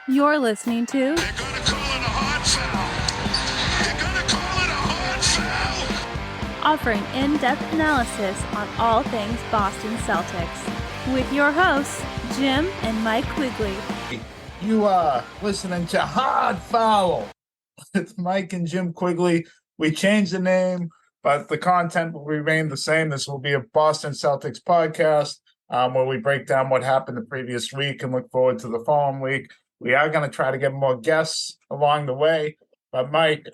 You're listening to They're gonna call it a hard foul. They're gonna call it a hard foul. offering in-depth analysis on all things Boston Celtics with your hosts, Jim and Mike Quigley. You are listening to Hard Foul with Mike and Jim Quigley. We changed the name, but the content will remain the same. This will be a Boston Celtics podcast where we break down what happened the previous week and look forward to the following week. We are going to try to get more guests along the way. But, Mike,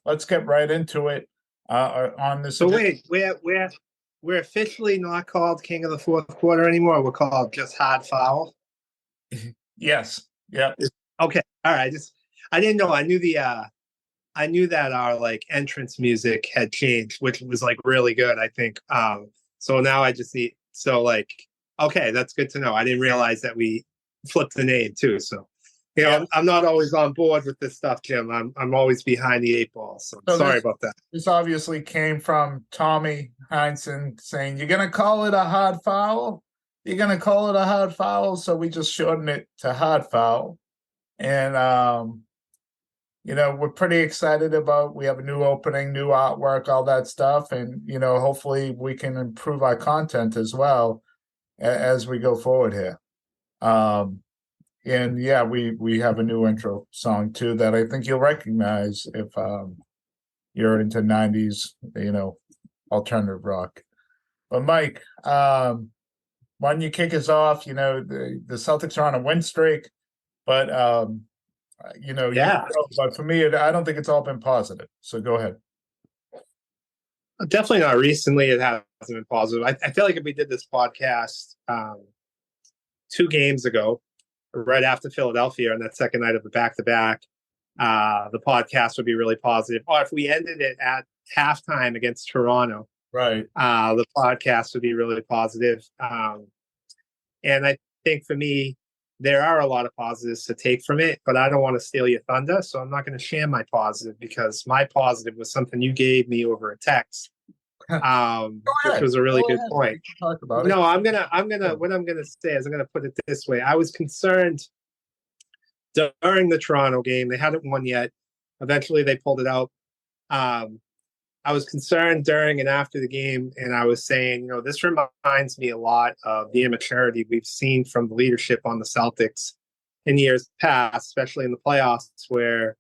let's get right into it on this. So wait, we're officially not called King of the Fourth Quarter anymore. We're called just Hard Foul. Yes. Yeah. Okay. All right. I didn't know. I knew that our entrance music had changed, which was really good, I think. So now I just need okay, that's good to know. I didn't realize that we flipped the name too. So I'm not always on board with this stuff, Jim. I'm always behind the eight ball. So sorry about that. This obviously came from Tommy Heinsohn saying, "You're gonna call it a hard foul? You're gonna call it a hard foul?" So we just shortened it to Hard Foul. And we're pretty excited about. We have a new opening, new artwork, all that stuff, and hopefully we can improve our content as well as we go forward here. And yeah, we have a new intro song too that I think you'll recognize if you're into 90s, alternative rock. But Mike, why don't you kick us off? The Celtics are on a win streak, but but for me, I don't think it's all been positive. So go ahead. Definitely not recently. It hasn't been positive. I feel like if we did this podcast 2 games ago, right after Philadelphia on that second night of the back-to-back, the podcast would be really positive. Or if we ended it at halftime against Toronto, right, the podcast would be really positive. And I think for me, there are a lot of positives to take from it, but I don't want to steal your thunder, so I'm not going to share my positive because my positive was something you gave me over a text, which was a really good point. Talk about no, I'm gonna. What I'm gonna say is I'm gonna put it this way. I was concerned during the Toronto game. They hadn't won yet. Eventually, they pulled it out. I was concerned during and after the game, and I was saying, this reminds me a lot of the immaturity we've seen from the leadership on the Celtics in years past, especially in the playoffs, where,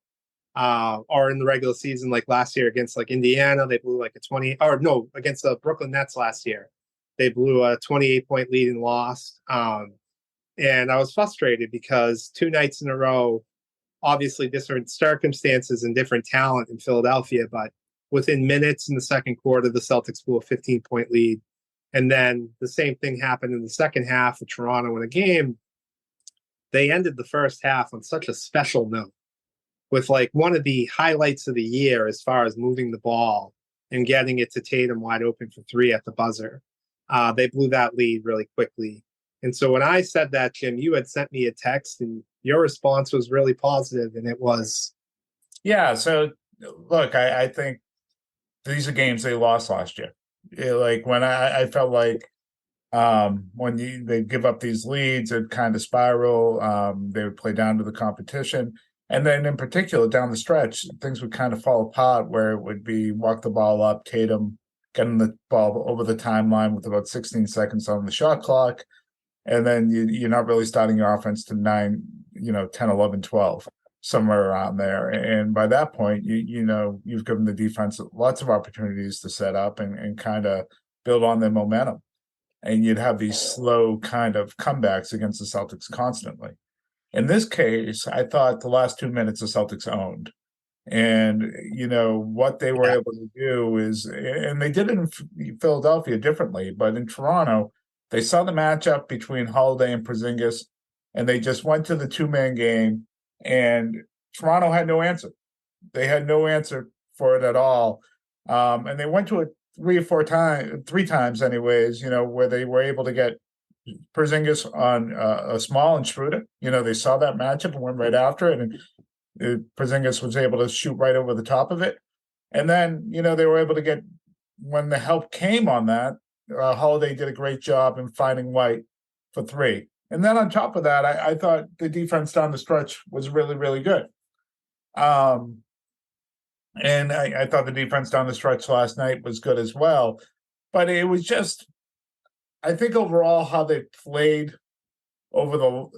or in the regular season, like last year against Indiana, they blew against the Brooklyn Nets last year, they blew a 28-point lead and lost. And I was frustrated because 2 nights in a row, obviously different circumstances and different talent in Philadelphia, but within minutes in the second quarter, the Celtics blew a 15-point lead. And then the same thing happened in the second half of Toronto in a game. They ended the first half on such a special note with one of the highlights of the year as far as moving the ball and getting it to Tatum wide open for 3 at the buzzer. They blew that lead really quickly. And so when I said that, Jim, you had sent me a text and your response was really positive, and it was... Yeah, so look, I think these are games they lost last year. When I felt like when they give up these leads, it kind of spiral. They would play down to the competition. And then in particular, down the stretch, things would kind of fall apart where it would be walk the ball up, Tatum getting the ball over the timeline with about 16 seconds on the shot clock. And then you're not really starting your offense to 9, 10, 11, 12. Somewhere around there. And by that point, you've given the defense lots of opportunities to set up and kind of build on their momentum. And you'd have these slow kind of comebacks against the Celtics constantly. In this case, I thought the last 2 minutes the Celtics owned. And, what they were able to do is, and they did it in Philadelphia differently, but in Toronto, they saw the matchup between Holiday and Porzingis, and they just went to the 2-man game. And Toronto had no answer. They had no answer for it at all. And they went to it 3 times anyways, where they were able to get Porzingis on a small and Schroeder. They saw that matchup and went right after it. And Porzingis was able to shoot right over the top of it. And then, they were able to get, when the help came on that, Holiday did a great job in finding White for 3. And then on top of that, I thought the defense down the stretch was really, really good. And I thought the defense down the stretch last night was good as well. But it was just, I think overall how they played over the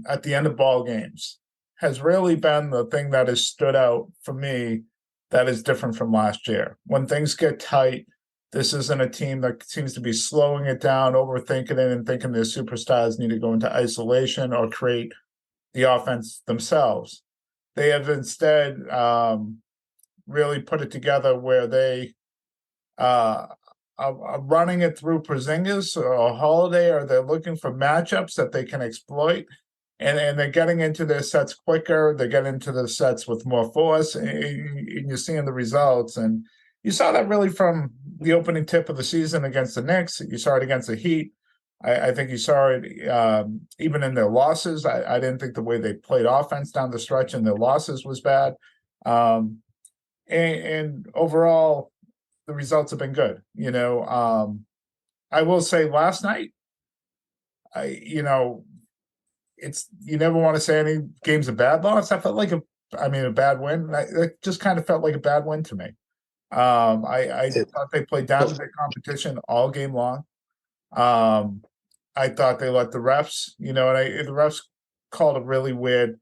at the end of ball games has really been the thing that has stood out for me that is different from last year. When things get tight, this isn't a team that seems to be slowing it down, overthinking it, and thinking their superstars need to go into isolation or create the offense themselves. They have instead really put it together where they are running it through Porzingis or Holiday, or they're looking for matchups that they can exploit. And they're getting into their sets quicker. They get into the sets with more force, and you're seeing the results. And you saw that really from the opening tip of the season against the Knicks. You saw it against the Heat. I think you saw it even in their losses. I didn't think the way they played offense down the stretch in their losses was bad. And overall, the results have been good. I will say last night, it's, you never want to say any game's a bad loss. I felt like a bad win. It just kind of felt like a bad win to me. I thought they played down to their competition all game long. I thought they let the refs, the refs called a really weird,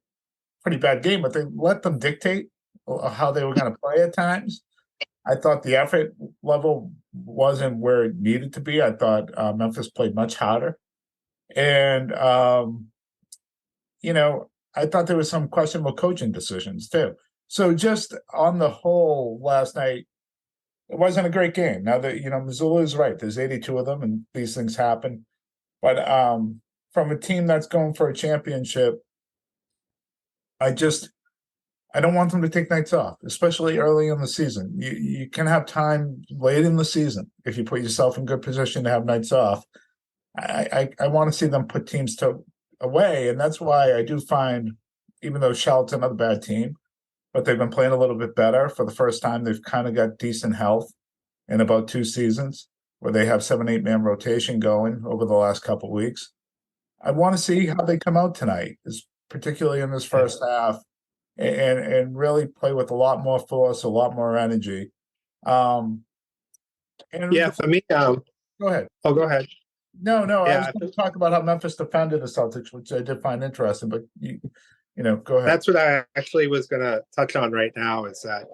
pretty bad game, but they let them dictate how they were going to play at times. I thought the effort level wasn't where it needed to be. I thought Memphis played much harder. And, I thought there was some questionable coaching decisions too. So just on the whole last night, it wasn't a great game. Now that, Missoula is right. There's 82 of them and these things happen. But from a team that's going for a championship, I don't want them to take nights off, especially early in the season. You can have time late in the season if you put yourself in good position to have nights off. I want to see them put teams away, and that's why I do find, even though Charlotte's another bad team, but they've been playing a little bit better. For the first time, they've kind of got decent health in about 2 seasons, where they have 7-8 man rotation going over the last couple of weeks. I want to see how they come out tonight, particularly in this first half, and really play with a lot more force, a lot more energy. For me, go ahead. Oh, go ahead. No, I was going to talk about how Memphis defended the Celtics, which I did find interesting, but go ahead. That's what I actually was going to touch on right now, is that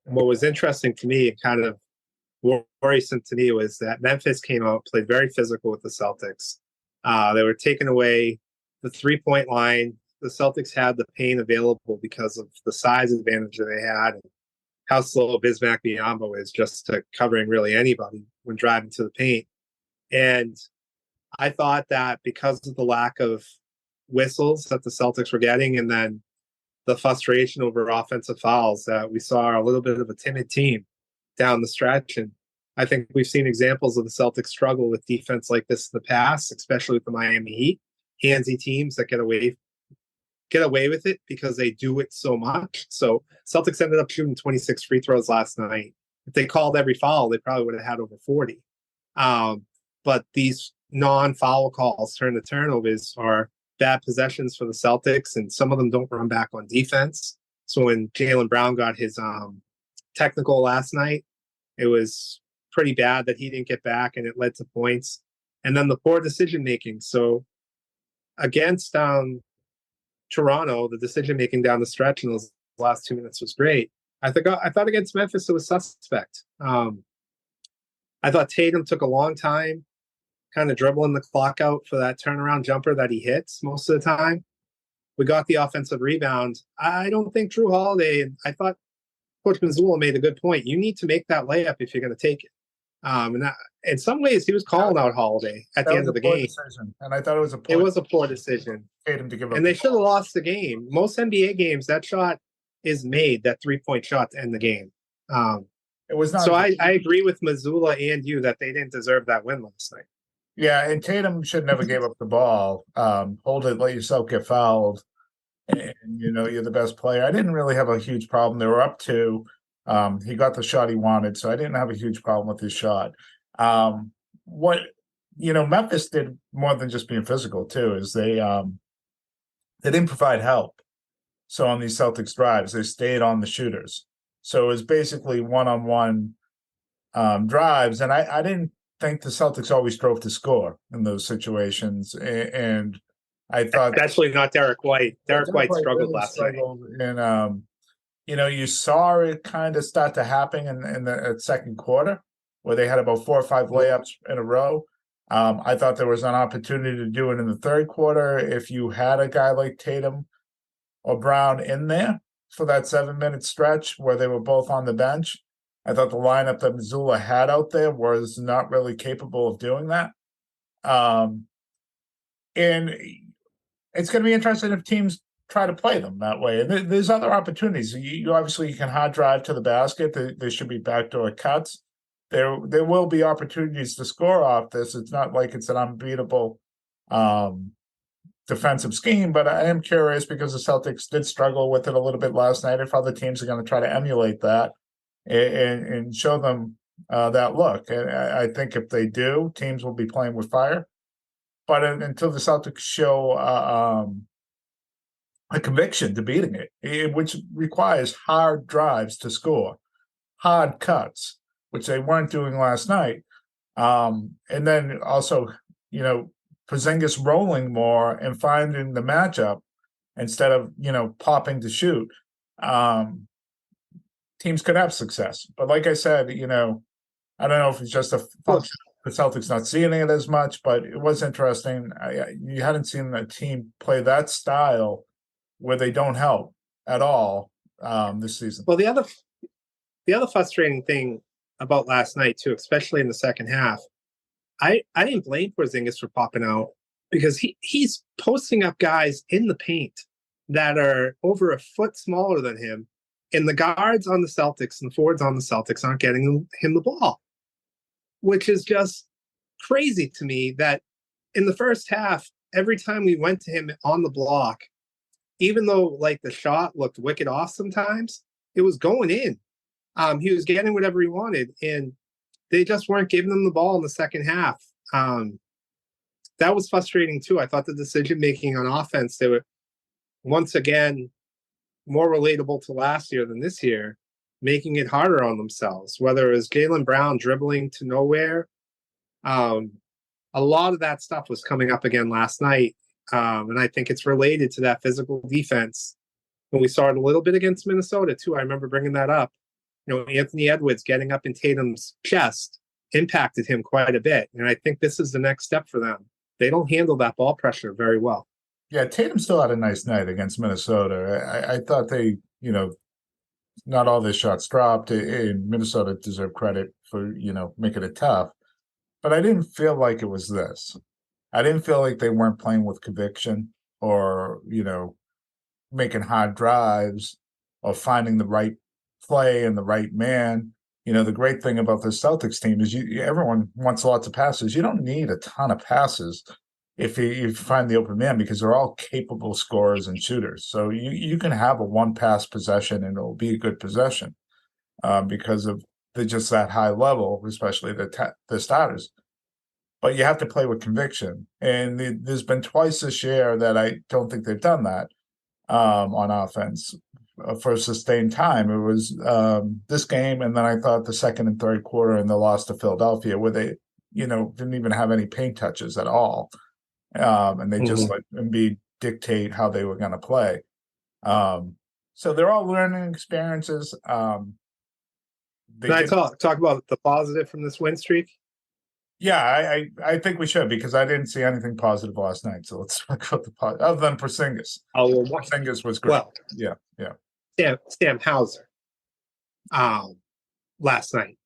what was interesting to me, kind of worrisome to me, was that Memphis came out, played very physical with the Celtics. They were taking away the 3-point line. The Celtics had the paint available because of the size advantage that they had and how slow Bismack Biyombo is just to covering really anybody when driving to the paint. And I thought that because of the lack of whistles that the Celtics were getting, and then the frustration over offensive fouls, that we saw a little bit of a timid team down the stretch. And I think we've seen examples of the Celtics struggle with defense like this in the past, especially with the Miami Heat, handsy teams that get away with it because they do it so much. So Celtics ended up shooting 26 free throws last night. If they called every foul, they probably would have had over 40. But these non-foul calls turn to turnovers are bad possessions for the Celtics, and some of them don't run back on defense. So when Jaylen Brown got his technical last night, it was pretty bad that he didn't get back, and it led to points. And then the poor decision-making. So against Toronto, the decision-making down the stretch in those last 2 minutes was great. I thought against Memphis, it was suspect. I thought Tatum took a long time kind of dribbling the clock out for that turnaround jumper that he hits most of the time. We got the offensive rebound. I don't think Drew Holiday, I thought Coach Mazzulla made a good point. You need to make that layup if you're going to take it. In some ways, he was calling out Holiday at the end of the game. Decision. And I thought it was a poor decision. Tatum to give up, and they should have lost the game. Most NBA games, that shot is made, that 3-point shot to end the game. It was not. So I agree with Mazzulla and you that they didn't deserve that win last night. Yeah, and Tatum should never give up the ball. Hold it, let yourself get fouled. And, you're the best player. I didn't really have a huge problem. They were up 2. He got the shot he wanted, so I didn't have a huge problem with his shot. What Memphis did more than just being physical too. Is they didn't provide help. So on these Celtics drives, they stayed on the shooters. So it was basically one-on-one drives, and I didn't think the Celtics always drove to score in those situations, and I thought especially not Derek White. Derek White struggled really last night. and you saw it kind of start to happen in the second quarter, where they had about 4 or 5 layups in a row. I thought there was an opportunity to do it in the third quarter if you had a guy like Tatum or Brown in there for that 7-minute stretch where they were both on the bench. I thought the lineup that Missoula had out there was not really capable of doing that. And it's going to be interesting if teams try to play them that way. And there's other opportunities. You obviously can hard drive to the basket. There should be backdoor cuts. There will be opportunities to score off this. It's not like it's an unbeatable defensive scheme, but I am curious because the Celtics did struggle with it a little bit last night. If other teams are going to try to emulate that and show them that look, and I think if they do, teams will be playing with fire. But until the Celtics show a conviction to beating it, which requires hard drives to score, hard cuts, which they weren't doing last night, and then also, Porzingis rolling more and finding the matchup instead of, popping to shoot, teams could have success. But like I said, I don't know if it's just a function of the Celtics not seeing it as much, but it was interesting. You hadn't seen a team play that style where they don't help at all this season. Well, the other frustrating thing about last night too, especially in the second half, I didn't blame Porzingis for popping out because he's posting up guys in the paint that are over a foot smaller than him, and the guards on the Celtics and the forwards on the Celtics aren't getting him the ball, which is just crazy to me that in the first half, every time we went to him on the block, even though like the shot looked wicked off sometimes, it was going in. He was getting whatever he wanted, and they just weren't giving them the ball in the second half. That was frustrating too. I thought the decision making on offense, they were once again more relatable to last year than this year, making it harder on themselves. Whether it was Jaylen Brown dribbling to nowhere, a lot of that stuff was coming up again last night, and I think it's related to that physical defense. When we saw it a little bit against Minnesota too, I remember bringing that up. Anthony Edwards getting up in Tatum's chest impacted him quite a bit. And I think this is the next step for them. They don't handle that ball pressure very well. Yeah, Tatum still had a nice night against Minnesota. I thought they, not all their shots dropped. And Minnesota deserved credit for, making it tough. But I didn't feel like it was this. I didn't feel like they weren't playing with conviction or, making hard drives or finding the right play and the right man. The great thing about the Celtics team is everyone wants lots of passes. You don't need a ton of passes if you find the open man because they're all capable scorers and shooters. So you can have a one-pass possession and it'll be a good possession because of just that high level, especially the starters. But you have to play with conviction. And there's been twice this year that I don't think they've done that on offense. For a sustained time. It was this game, and then I thought the second and third quarter and the loss to Philadelphia, where they, didn't even have any paint touches at all, and they just let Embiid dictate how they were going to play. So they're all learning experiences. Can I talk about the positive from this win streak? Yeah, I think we should because I didn't see anything positive last night. So let's talk about the positive, other than Porzingis. Porzingis was great. Well, yeah. Sam Hauser last night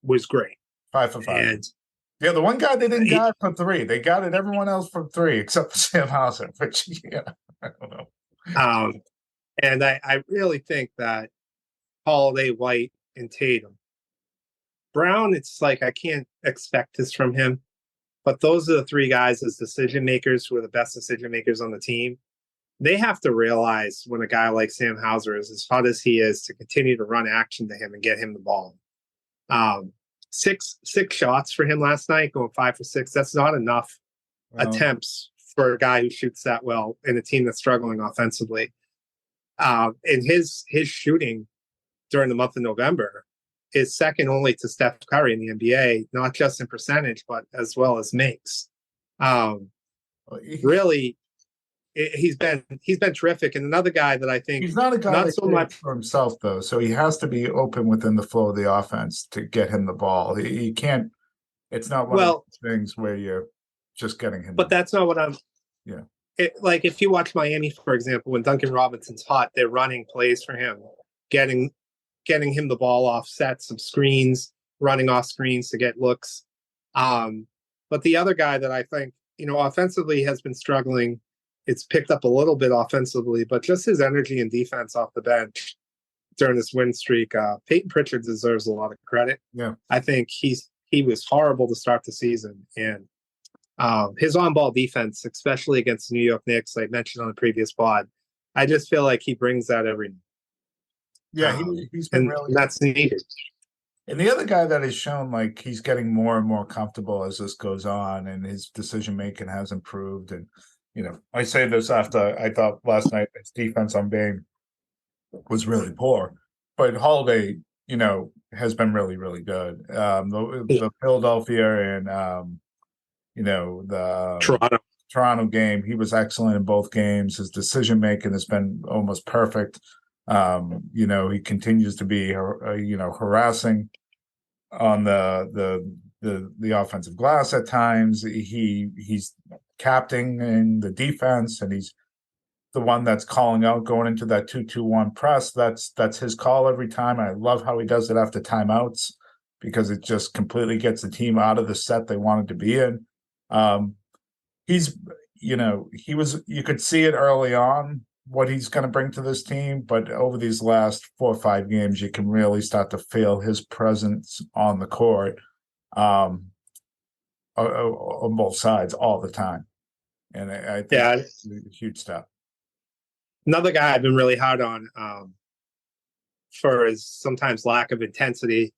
was great. 5 for 5. And the one guy they didn't got from 3. They got it everyone else from 3 except for Sam Hauser, which I don't know. And I really think that Holiday, White, and Tatum. Brown, it's like I can't expect this from him. But those are the 3 guys as decision makers who are the best decision makers on the team. They have to realize when a guy like Sam Hauser is as hot as he is to continue to run action to him and get him the ball. six shots for him last night, going 5 for 6. That's not enough attempts for a guy who shoots that well in a team that's struggling offensively. And his shooting during the month of November is second only to Steph Curry in the NBA, not just in percentage, but as well as makes. Really, he's been terrific. And another guy that I think he's not a guy not that so much for himself though, so he has to be open within the flow of the offense to get him the ball. He can't. It's not one of those things where you're just getting him. But that's not what I'm. Yeah. Like if you watch Miami, for example, when Duncan Robinson's hot, they're running plays for him, getting him the ball off sets, some screens, running off screens to get looks. But the other guy that I think, offensively has been struggling. It's picked up a little bit offensively, but just his energy and defense off the bench during this win streak, Peyton Pritchard deserves a lot of credit. Yeah. I think he was horrible to start the season, and his on-ball defense, especially against the New York Knicks, I mentioned on the previous pod, I just feel like he brings that every night. Yeah, he's been really. That's needed. And the other guy that has shown like he's getting more and more comfortable as this goes on, and his decision making has improved. And I say this after I thought last night his defense on Bane was really poor, but Holiday, has been really, really good. The Philadelphia and the Toronto game, he was excellent in both games. His decision making has been almost perfect. He continues to be harassing on the offensive glass at times. He's captaining the defense, and he's the one that's calling out going into that 2-2-1 press. That's his call every time. I love how he does it after timeouts because it just completely gets the team out of the set they wanted to be in. You could see it early on what he's going to bring to this team, but over these last 4 or 5 games, you can really start to feel his presence on the court on both sides all the time. And I think it's a huge step. Another guy I've been really hard on for his sometimes lack of intensity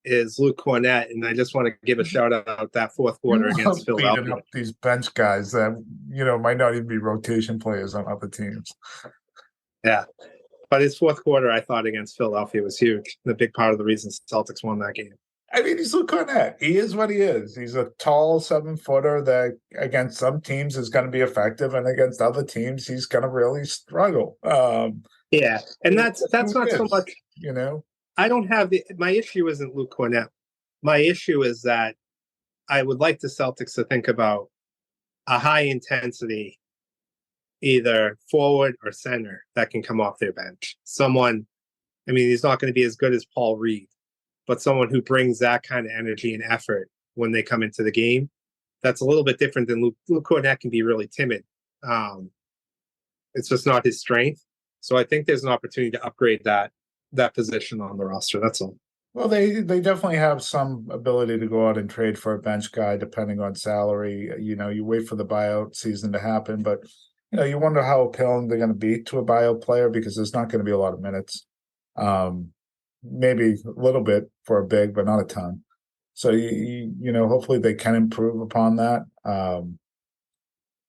is Luke Cornett, and I just want to give a shout out that fourth quarter against Philadelphia. Up these bench guys that might not even be rotation players on other teams. Yeah, but his fourth quarter, I thought against Philadelphia was huge. The big part of the reason Celtics won that game. I mean, he's Luke Cornett. He is what he is. He's a tall 7-footer that against some teams is going to be effective, and against other teams he's going to really struggle. Yeah, and that's not so much. I don't have my issue isn't Luke Cornett. My issue is that I would like the Celtics to think about a high intensity, either forward or center that can come off their bench. Someone, he's not going to be as good as Paul Reed, but someone who brings that kind of energy and effort when they come into the game. That's a little bit different than Luke Cornett can be really timid. It's just not his strength. So I think there's an opportunity to upgrade that position on the roster. That's all. Well, they definitely have some ability to go out and trade for a bench guy depending on salary. You wait for the buyout season to happen, but you wonder how appealing they're going to be to a buyout player because there's not going to be a lot of minutes. Maybe a little bit for a big, but not a ton. So hopefully they can improve upon that.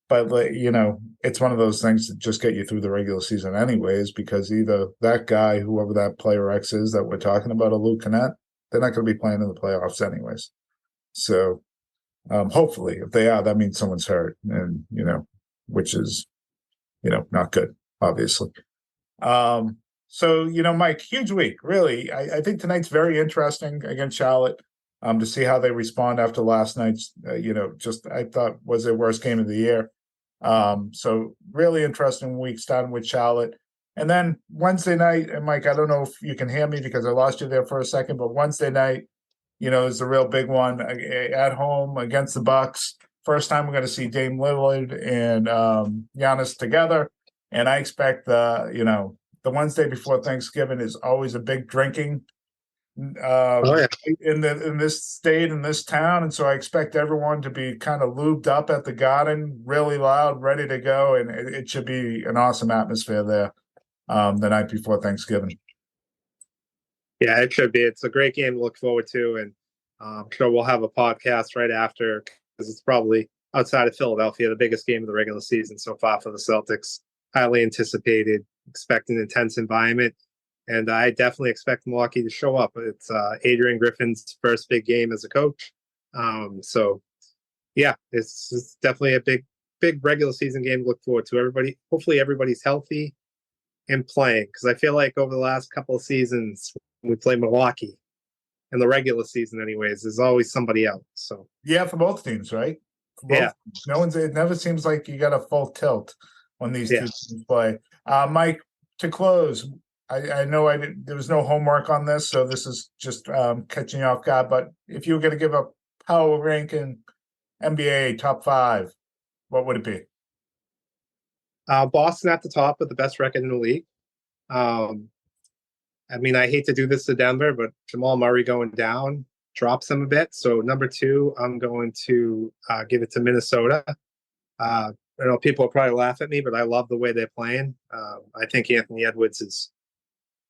But it's one of those things that just get you through the regular season anyways, because either that guy, whoever that player X is that we're talking about, or Luke Cornett, they're not going to be playing in the playoffs anyways. So hopefully, if they are, that means someone's hurt, and which is not good, obviously. So Mike, huge week, really. I think tonight's very interesting against Charlotte. To see how they respond after last night's, I thought was their worst game of the year. So really interesting week starting with Charlotte. And then Wednesday night, and Mike, I don't know if you can hear me because I lost you there for a second, but Wednesday night, is a real big one at home against the Bucks. First time we're going to see Dame Lillard and Giannis together. And I expect the Wednesday before Thanksgiving is always a big drinking in this state, in this town, and so I expect everyone to be kind of lubed up at the Garden, really loud, ready to go, and it should be an awesome atmosphere there the night before Thanksgiving. Yeah, it should be. It's a great game to look forward to, and I'm sure we'll have a podcast right after because it's probably outside of Philadelphia, the biggest game of the regular season so far for the Celtics. Highly anticipated, expect an intense environment. And I definitely expect Milwaukee to show up. It's Adrian Griffin's first big game as a coach. So, yeah, it's definitely a big regular season game to look forward to. Hopefully everybody's healthy and playing, because I feel like over the last couple of seasons, when we play Milwaukee, in the regular season anyways, there's always somebody out. So Yeah, for both teams, right? For both, yeah. it never seems like you got a full tilt when these two Yes. teams play. Mike, to close, I know there was no homework on this, so this is just catching you off guard. But if you were going to give a power ranking NBA top 5, what would it be? Boston at the top with the best record in the league. I mean, I hate to do this to Denver, but Jamal Murray going down drops them a bit. So number 2, I'm going to give it to Minnesota. I know people will probably laugh at me, but I love the way they're playing. I think Anthony Edwards is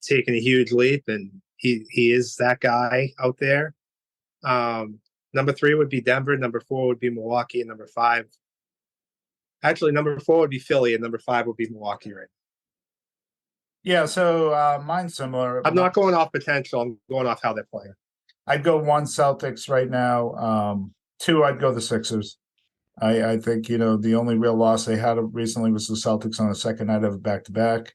taking a huge leap, and he is that guy out there. Number 3 would be Denver. Number 4 would be Milwaukee, and number 5. Actually, number 4 would be Philly, and number 5 would be Milwaukee. Right. Yeah, so mine's similar. I'm not going off potential. I'm going off how they're playing. I'd go 1 Celtics right now. 2, I'd go the Sixers. I think, the only real loss they had recently was the Celtics on the second night of a back-to-back.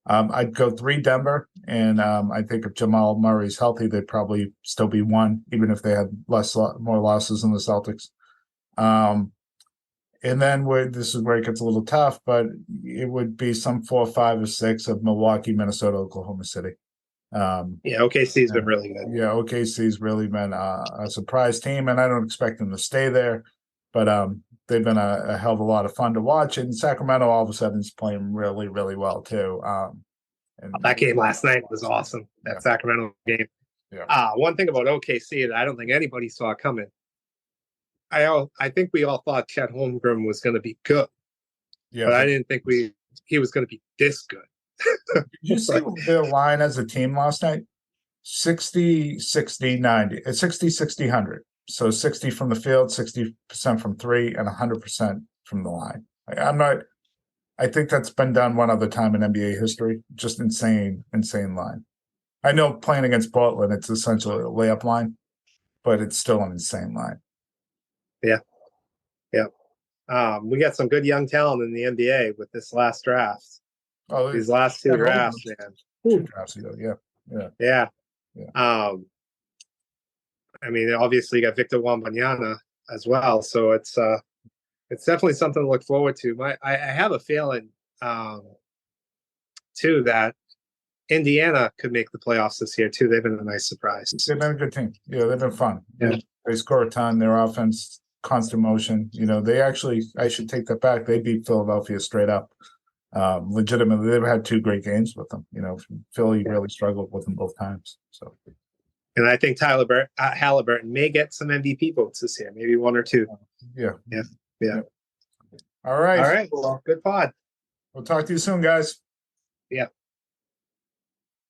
I'd go 3 Denver, and I think if Jamal Murray's healthy, they'd probably still be 1, even if they had more losses than the Celtics. And then this is where it gets a little tough, but it would be some 4, 5, or 6 of Milwaukee, Minnesota, Oklahoma City. OKC's been really good. Yeah, OKC's really been a surprise team, and I don't expect them to stay there, but they've been a hell of a lot of fun to watch. And Sacramento all of a sudden is playing really, really well too. And that game last night was awesome. That Sacramento game. Yeah. One thing about OKC that I don't think anybody saw coming. I think we all thought Chet Holmgren was going to be good, but I didn't think he was going to be this good. Did you see their line as a team last night? 60, 60, 90. 60, 60, 100. So 60 from the field, 60% from 3, and 100% from the line. I think that's been done one other time in NBA history. Just insane line. I know playing against Portland, it's essentially a layup line, but it's still an insane line. Yeah. We got some good young talent in the NBA with this last draft. Oh, these last 2 drafts, man. 2 drafts ago, yeah. I mean, obviously you got Victor Wembanyama as well, so it's definitely something to look forward to. I have a feeling too that Indiana could make the playoffs this year too. They've been a nice surprise. They've been a good team. Yeah, they've been fun. Yeah. They score a ton. Their offense, constant motion. They actually, I should take that back. They beat Philadelphia straight up. Legitimately, they've had 2 great games with them. Philly really struggled with them both times. So, and I think Halliburton may get some MVP votes this year, maybe 1 or 2. Yeah. All right. Well, good pod. We'll talk to you soon, guys. Yeah.